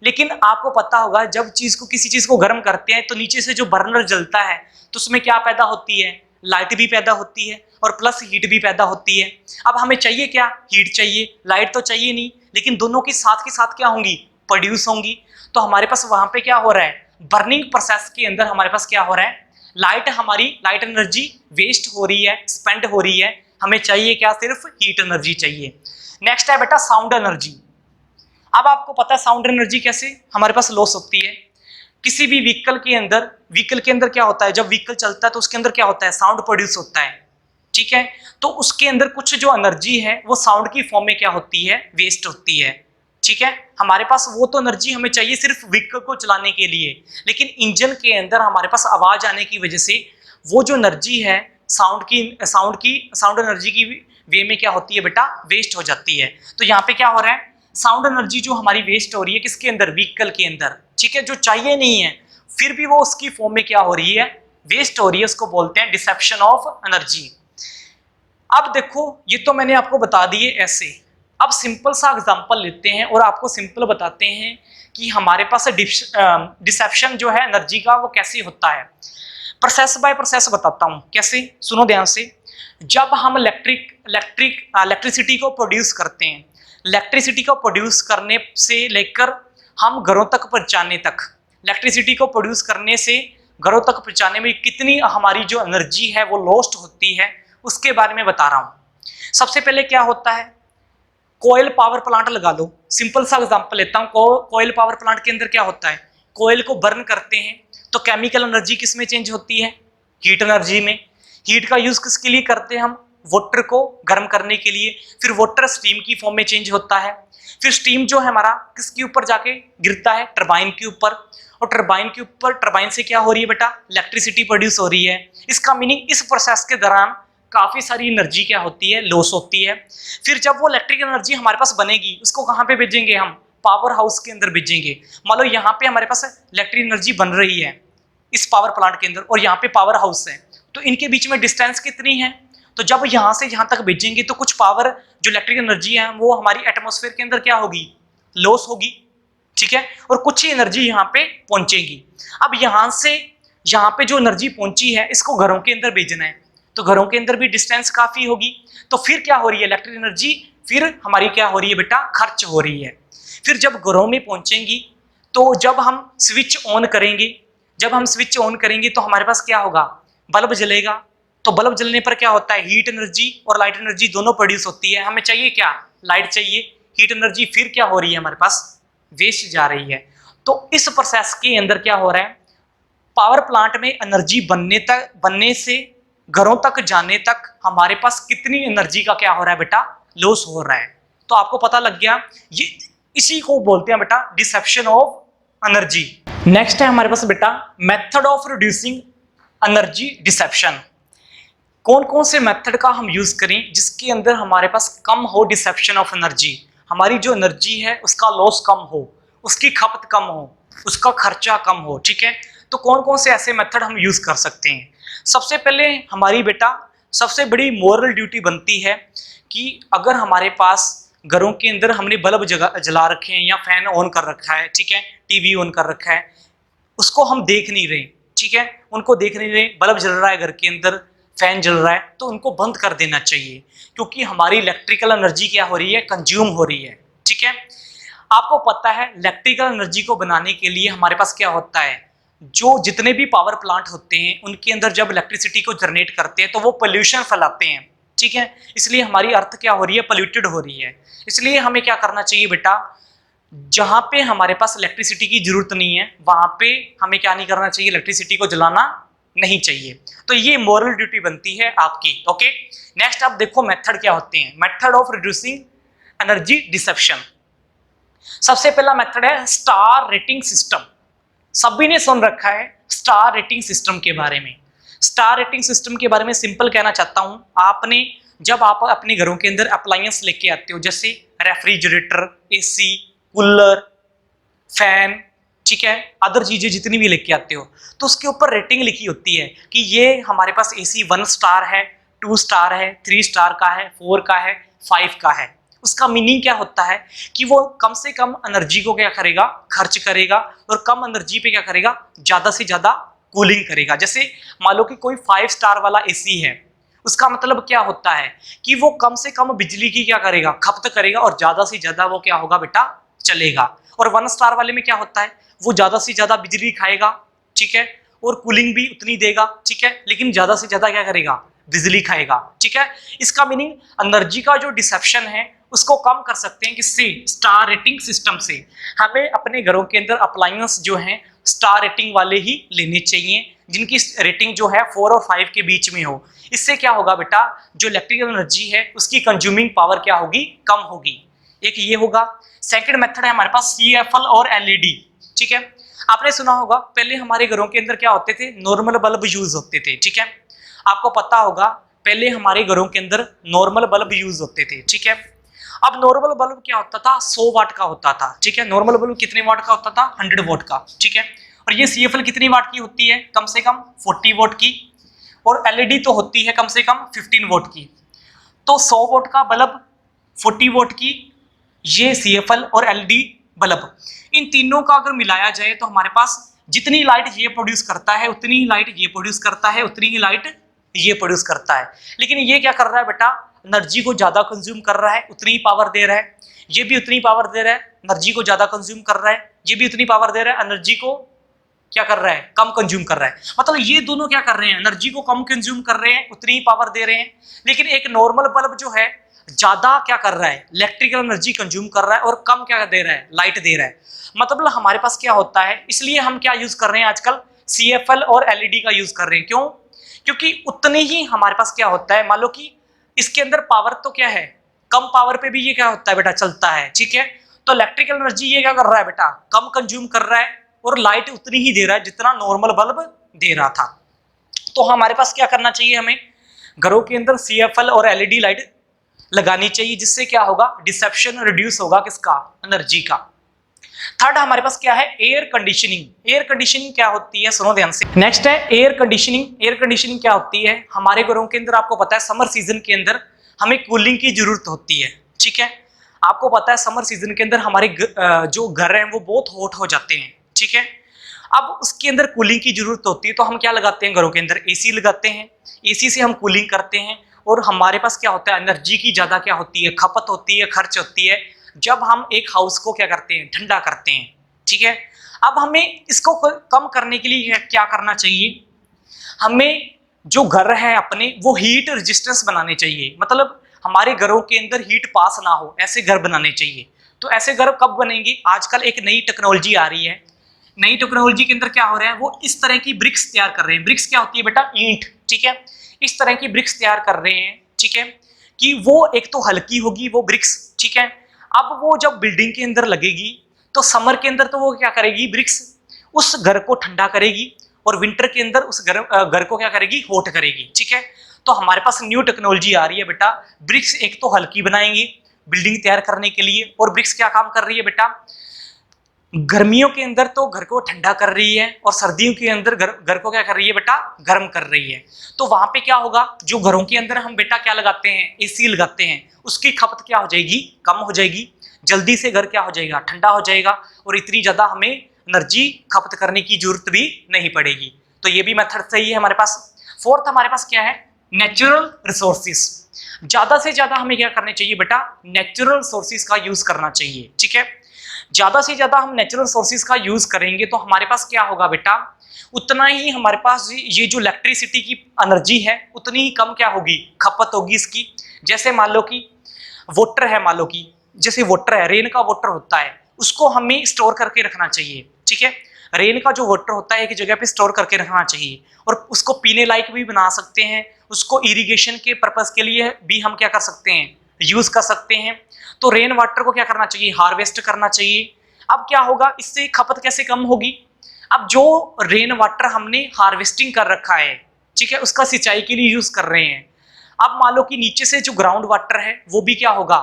लेकिन आपको पता होगा जब चीज को किसी चीज को गर्म करते हैं तो नीचे से जो बर्नर जलता है तो उसमें क्या पैदा होती है, लाइट भी पैदा होती है और प्लस हीट भी पैदा होती है। अब हमें चाहिए क्या, हीट चाहिए, लाइट तो चाहिए नहीं, लेकिन दोनों की साथ के साथ क्या होंगी, प्रोड्यूस होंगी। तो हमारे पास वहां पे क्या हो रहा है, बर्निंग प्रोसेस के अंदर हमारे पास क्या हो रहा है, लाइट एनर्जी वेस्ट हो रही है, स्पेंड हो रही है। हमें चाहिए क्या, सिर्फ हीट एनर्जी चाहिए। नेक्स्ट है बेटा साउंड एनर्जी। अब आपको पता है साउंड एनर्जी कैसे हमारे पास लॉस होती है। किसी भी व्हीकल के अंदर क्या होता है, जब व्हीकल चलता है तो उसके अंदर क्या होता है, साउंड प्रोड्यूस होता है, ठीक है। तो उसके अंदर कुछ जो एनर्जी है वो साउंड की फॉर्म में क्या होती है, वेस्ट होती है, ठीक है। हमारे पास वो तो एनर्जी हमें चाहिए सिर्फ व्हीकल को चलाने के लिए, लेकिन इंजन के अंदर हमारे पास आवाज आने की वजह से वो जो एनर्जी है साउंड एनर्जी की वे में क्या होती है बेटा, वेस्ट हो जाती है। तो यहाँ पे क्या हो रहा है, साउंड एनर्जी जो हमारी वेस्ट हो रही है किसके अंदर, व्हीकल के अंदर, ठीक है, जो चाहिए नहीं है फिर भी वो उसकी फॉर्म में क्या हो रही है, वेस्ट हो रही है, उसको बोलते हैं डिसेप्शन ऑफ एनर्जी। अब देखो ये तो मैंने आपको बता दिए ऐसे। अब सिंपल सा एग्जांपल लेते हैं और आपको सिंपल बताते हैं कि हमारे पास डिसेप्शन जो है एनर्जी का वो कैसे होता है। प्रोसेस बाय प्रोसेस बताता हूं कैसे, सुनो ध्यान से। जब हम इलेक्ट्रिसिटी को प्रोड्यूस करते हैं, इलेक्ट्रिसिटी को प्रोड्यूस करने से लेकर हम घरों तक पहुंचाने तक, इलेक्ट्रिसिटी को प्रोड्यूस करने से घरों तक पहुंचाने में कितनी हमारी जो एनर्जी है वो लॉस्ट होती है उसके बारे में बता रहा हूं। सबसे पहले क्या होता है, कोयल पावर प्लांट लगा लो, सिंपल सा एग्जांपल लेता हूं। कोयल पावर प्लांट के अंदर क्या होता है, कोयल को बर्न करते हैं तो केमिकल एनर्जी किस में चेंज होती है, हीट एनर्जी में। हीट का यूज किसके लिए करते हैं हम, वाटर को गर्म करने के लिए। फिर वाटर स्टीम की फॉर्म में चेंज होता है। फिर स्टीम जो है हमारा किसके ऊपर जाके गिरता है, टरबाइन के ऊपर। और टरबाइन के ऊपर, टरबाइन से क्या हो रही है बेटा, इलेक्ट्रिसिटी प्रोड्यूस हो रही है। इसका मीनिंग इस प्रोसेस के दौरान काफी सारी एनर्जी क्या होती है, लॉस होती है। फिर जब वो इलेक्ट्रिक एनर्जी हमारे पास बनेगी उसको कहाँ पे भेजेंगे हम, पावर हाउस के अंदर भेजेंगे। मान लो यहाँ पे हमारे पास इलेक्ट्रिक एनर्जी बन रही है इस पावर प्लांट के अंदर और यहाँ पे पावर हाउस है, तो इनके बीच में डिस्टेंस कितनी है, तो जब यहाँ से यहाँ तक भेजेंगे तो कुछ पावर जो इलेक्ट्रिक एनर्जी है वो हमारी एटमॉस्फेयर के अंदर क्या होगी, लॉस होगी, ठीक है, और कुछ ही एनर्जी यहाँ पे पहुंचेगी। अब यहाँ से यहाँ पे जो एनर्जी पहुंची है इसको घरों के अंदर भेजना है, तो घरों के अंदर भी डिस्टेंस काफी होगी, तो फिर क्या हो रही है, इलेक्ट्रिक एनर्जी फिर हमारी क्या हो रही है बेटा, खर्च हो रही है। फिर जब घरों में पहुंचेंगी तो जब हम स्विच ऑन करेंगे, जब हम स्विच ऑन करेंगे तो हमारे पास क्या होगा, बल्ब जलेगा। तो बल्ब जलने पर क्या होता है, हीट एनर्जी और लाइट एनर्जी दोनों प्रोड्यूस होती है। हमें चाहिए क्या, लाइट चाहिए, हीट एनर्जी फिर क्या हो रही है हमारे पास, वेस्ट जा रही है। तो इस प्रोसेस के अंदर क्या हो रहा है, पावर प्लांट में एनर्जी बनने से घरों तक जाने तक हमारे पास कितनी एनर्जी का क्या हो रहा है बेटा, लॉस हो रहा है। तो आपको पता लग गया, ये इसी को बोलते हैं बेटा डिसेप्शन ऑफ एनर्जी। नेक्स्ट है हमारे पास बेटा method of reducing energy dissipation. कौन कौन से मेथड का हम यूज करें जिसके अंदर हमारे पास कम हो डिसेप्शन ऑफ एनर्जी, हमारी जो एनर्जी है उसका लॉस कम हो, उसकी खपत कम हो, उसका खर्चा कम हो, ठीक है। तो कौन कौन से ऐसे मेथड हम यूज कर सकते हैं। सबसे पहले हमारी बेटा सबसे बड़ी मोरल ड्यूटी बनती है कि अगर हमारे पास घरों के अंदर हमने बल्ब जला रखे हैं या फैन ऑन कर रखा है, ठीक है, टीवी ऑन कर रखा है, उसको हम देख नहीं रहे, ठीक है, उनको देख नहीं रहे, बल्ब जल रहा है घर के अंदर, फैन जल रहा है, तो उनको बंद कर देना चाहिए क्योंकि हमारी इलेक्ट्रिकल एनर्जी क्या हो रही है, कंज्यूम हो रही है, ठीक है। आपको पता है इलेक्ट्रिकल एनर्जी को बनाने के लिए हमारे पास क्या होता है, जो जितने भी पावर प्लांट होते हैं उनके अंदर जब इलेक्ट्रिसिटी को जनरेट करते हैं तो वो पोल्यूशन फैलाते हैं, ठीक है, इसलिए हमारी अर्थ क्या हो रही है, पोल्यूटेड हो रही है। इसलिए हमें क्या करना चाहिए बेटा, जहां पे हमारे पास इलेक्ट्रिसिटी की जरूरत नहीं है वहां पे हमें क्या नहीं करना चाहिए, इलेक्ट्रिसिटी को जलाना नहीं चाहिए। तो ये मोरल ड्यूटी बनती है आपकी, ओके। नेक्स्ट आप देखो मेथड क्या होते हैं, method of reducing energy dissipation. सबसे पहला मेथड है स्टार रेटिंग सिस्टम। सभी ने सुन रखा है स्टार रेटिंग सिस्टम के बारे में। स्टार रेटिंग सिस्टम के बारे में सिंपल कहना चाहता हूं, आपने जब आप अपने घरों के अंदर अप्लायंस लेके आते हो जैसे रेफ्रिजरेटर, एसी, कूलर, फैन, ठीक है, अदर चीजें जितनी भी लेके आते हो तो उसके ऊपर रेटिंग लिखी होती है कि ये हमारे पास एसी 1 स्टार है, 2 स्टार है, 3 स्टार का है, 4 का है, 5 का है। उसका मीनिंग क्या होता है कि वो कम से कम एनर्जी को क्या करेगा, खर्च करेगा, और कम एनर्जी पे क्या करेगा, ज्यादा से ज्यादा कूलिंग करेगा। जैसे मान लो कि कोई 5 स्टार वाला एसी है, उसका मतलब क्या होता है कि वो कम से कम बिजली की क्या करेगा, खपत करेगा, और ज्यादा से ज्यादा वो क्या होगा बेटा, चलेगा। और 1 स्टार वाले में क्या होता है, वो ज्यादा से ज्यादा बिजली खाएगा, ठीक है, और कूलिंग भी उतनी देगा, ठीक है, लेकिन ज्यादा से ज्यादा क्या करेगा, बिजली खाएगा, ठीक है। इसका मीनिंग एनर्जी का जो डिसेप्शन है उसको कम कर सकते हैं किससे, स्टार रेटिंग सिस्टम से। हमें अपने घरों के अंदर अप्लायंस जो हैं स्टार रेटिंग वाले ही लेने चाहिए जिनकी रेटिंग जो है 4 और 5 के बीच में हो। इससे क्या होगा बेटा, जो इलेक्ट्रिकल एनर्जी है उसकी कंज्यूमिंग पावर क्या होगी, कम होगी। एक ये होगा। सेकंड मेथड है हमारे पास CFL और LED, ठीक है। आपने सुना होगा पहले हमारे घरों के अंदर क्या होते थे, नॉर्मल बल्ब यूज होते थे, ठीक है। आपको पता होगा पहले हमारे घरों के अंदर नॉर्मल बल्ब यूज होते थे, ठीक है। अब नॉर्मल बल्ब क्या होता था, 100 वाट का होता था, ठीक है। नॉर्मल बल्ब कितने वाट का होता था, 100 वाट का, ठीक है। और ये CFL कितनी वाट की होती है, कम से कम 40 वाट की, और LED तो होती है कम से कम 15 वाट की। तो 100 वाट का बल्ब, 40 वाट की ये CFL और LED बल्ब, इन तीनों का अगर मिलाया जाए तो हमारे पास जितनी लाइट ये प्रोड्यूस करता है उतनी ही लाइट ये प्रोड्यूस करता है, उतनी ही लाइट ये प्रोड्यूस करता है। लेकिन ये क्या कर रहा है बेटा, एनर्जी को ज्यादा कंज्यूम कर रहा है, उतनी ही पावर दे रहा है। ये भी उतनी पावर दे रहा है, एनर्जी को ज्यादा कंज्यूम कर रहा है, ये भी उतनी पावर दे रहा है, एनर्जी को क्या कर रहा है, कम कंज्यूम कर रहा है। मतलब ये दोनों क्या कर रहे हैं, एनर्जी को कम कंज्यूम कर रहे हैं, उतनी ही पावर दे रहे हैं। लेकिन एक नॉर्मल बल्ब जो है ज्यादा क्या कर रहा है, इलेक्ट्रिकल एनर्जी कंज्यूम कर रहा है और कम क्या दे रहा है, लाइट दे रहा है। मतलब हमारे पास क्या होता है, इसलिए हम क्या यूज कर रहे हैं आजकल, CFL और LED का यूज कर रहे हैं। क्यों? क्योंकि उतनी ही हमारे पास क्या होता है, मान लो कि इसके अंदर पावर तो क्या है, कम पावर पे भी ये क्या होता है बेटा, चलता है, ठीक है। तो इलेक्ट्रिकल एनर्जी ये क्या कर रहा है बेटा, कम कंज्यूम कर रहा है और लाइट उतनी ही दे रहा है जितना नॉर्मल बल्ब दे रहा था। तो हमारे पास क्या करना चाहिए, हमें घरों के अंदर CFL और LED लाइट लगानी चाहिए, जिससे क्या होगा, डिसेप्शन रिड्यूस होगा किसका, एनर्जी का। थर्ड हमारे पास क्या है, एयर कंडीशनिंग। एयर कंडीशनिंग क्या होती है, सुनो ध्यान से। नेक्स्ट है एयर कंडीशनिंग। एयर कंडीशनिंग क्या होती है, हमारे घरों के अंदर आपको पता है समर सीजन के अंदर हमें कूलिंग की जरूरत होती है, ठीक है। आपको पता है समर सीजन के अंदर हमारे जो घर हैं वो बहुत हॉट हो जाते हैं, ठीक है। अब उसके अंदर कूलिंग की जरूरत होती है, तो हम क्या लगाते हैं, घरों के अंदर AC लगाते हैं। AC से हम कूलिंग करते हैं और हमारे पास क्या होता है, एनर्जी की ज्यादा क्या होती है, खपत होती है, खर्च होती है, जब हम एक हाउस को क्या करते हैं, ठंडा करते हैं, ठीक है। अब हमें इसको कम करने के लिए क्या करना चाहिए, हमें जो घर है अपने वो हीट रेजिस्टेंस बनाने चाहिए। मतलब हमारे घरों के अंदर हीट पास ना हो, ऐसे घर बनाने चाहिए। तो ऐसे घर कब बनेंगे, आजकल एक नई टेक्नोलॉजी आ रही है। नई टेक्नोलॉजी के अंदर क्या हो रहा है, वो इस तरह की ब्रिक्स तैयार कर रहे हैं। ब्रिक्स क्या होती है बेटा, ईंट, ठीक है। इस तरह की ब्रिक्स तैयार कर रहे हैं, ठीक है, कि वो एक तो हल्की होगी वो ब्रिक्स, ठीक है। अब वो जब बिल्डिंग के अंदर लगेगी तो समर के अंदर तो वो क्या करेगी, ब्रिक्स उस घर को ठंडा करेगी, और विंटर के अंदर उस घर को क्या करेगी, हॉट करेगी, ठीक है। तो हमारे पास न्यू टेक्नोलॉजी आ रही है बेटा, ब्रिक्स एक तो हल्की बनाएंगी बिल्डिंग तैयार करने के लिए, और ब्रिक्स क्या काम कर रही है बेटा, गर्मियों के अंदर तो घर को ठंडा कर रही है और सर्दियों के अंदर घर को क्या कर रही है बेटा, गर्म कर रही है। तो वहां पे क्या होगा, जो घरों के अंदर हम बेटा क्या लगाते हैं, AC लगाते हैं, उसकी खपत क्या हो जाएगी, कम हो जाएगी, जल्दी से घर क्या हो जाएगा, ठंडा हो जाएगा, और इतनी ज्यादा हमें एनर्जी खपत करने की जरूरत भी नहीं पड़ेगी। तो ये भी मेथड सही है हमारे पास। फोर्थ हमारे पास क्या है, नेचुरल रिसोर्सेस। ज्यादा से ज्यादा हमें क्या करना चाहिए बेटा, नेचुरल सोर्सेज का यूज करना चाहिए, ठीक है। ज्यादा से ज्यादा हम नेचुरल सोर्सेज का यूज करेंगे तो हमारे पास क्या होगा बेटा, उतना ही हमारे पास ये जो इलेक्ट्रिसिटी की एनर्जी है उतनी ही कम क्या होगी, खपत होगी इसकी। जैसे मान लो कि वाटर है, मान लो कि जैसे वाटर है, रेन का वाटर होता है, उसको हमें स्टोर करके रखना चाहिए, ठीक है। रेन का जो वाटर होता है एक जगह पे स्टोर करके रखना चाहिए, और उसको पीने लायक भी बना सकते हैं, उसको इरिगेशन के पर्पस के लिए भी हम क्या कर सकते हैं, यूज कर सकते हैं। तो रेन वाटर को क्या करना चाहिए, हार्वेस्ट करना चाहिए। अब क्या होगा, इससे खपत कैसे कम होगी, अब जो रेन वाटर हमने हार्वेस्टिंग कर रखा है, ठीक है, उसका सिंचाई के लिए यूज कर रहे हैं, अब मान लो कि नीचे से जो ग्राउंड वाटर है वो भी क्या होगा,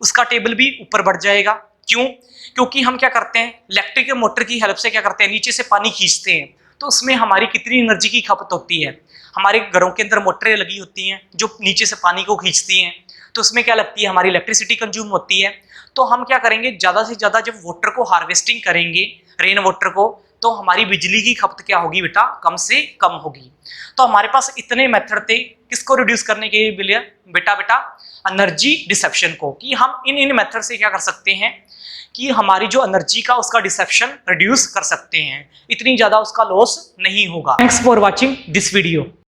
उसका टेबल भी ऊपर बढ़ जाएगा। क्यों? क्योंकि हम क्या करते हैं, इलेक्ट्रिक मोटर की हेल्प से क्या करते हैं, नीचे से पानी खींचते हैं, तो उसमें हमारी कितनी एनर्जी की खपत होती है। हमारे घरों के अंदर मोटरें लगी होती हैं जो नीचे से पानी को खींचती हैं, तो उसमें क्या लगती है, हमारी इलेक्ट्रिसिटी कंज्यूम होती है। तो हम क्या करेंगे, ज्यादा से ज्यादा जब वाटर को हार्वेस्टिंग करेंगे, रेन वाटर को, तो हमारी बिजली की खपत क्या होगी बेटा, कम से कम होगी। तो हमारे पास इतने मेथड थे किसको रिड्यूस करने के लिए बेटा एनर्जी डिसेप्शन को, कि हम इन मेथड से क्या कर सकते हैं कि हमारी जो एनर्जी का उसका डिसेप्शन रिड्यूस कर सकते हैं, इतनी ज्यादा उसका लॉस नहीं होगा। Thanks for watching this video.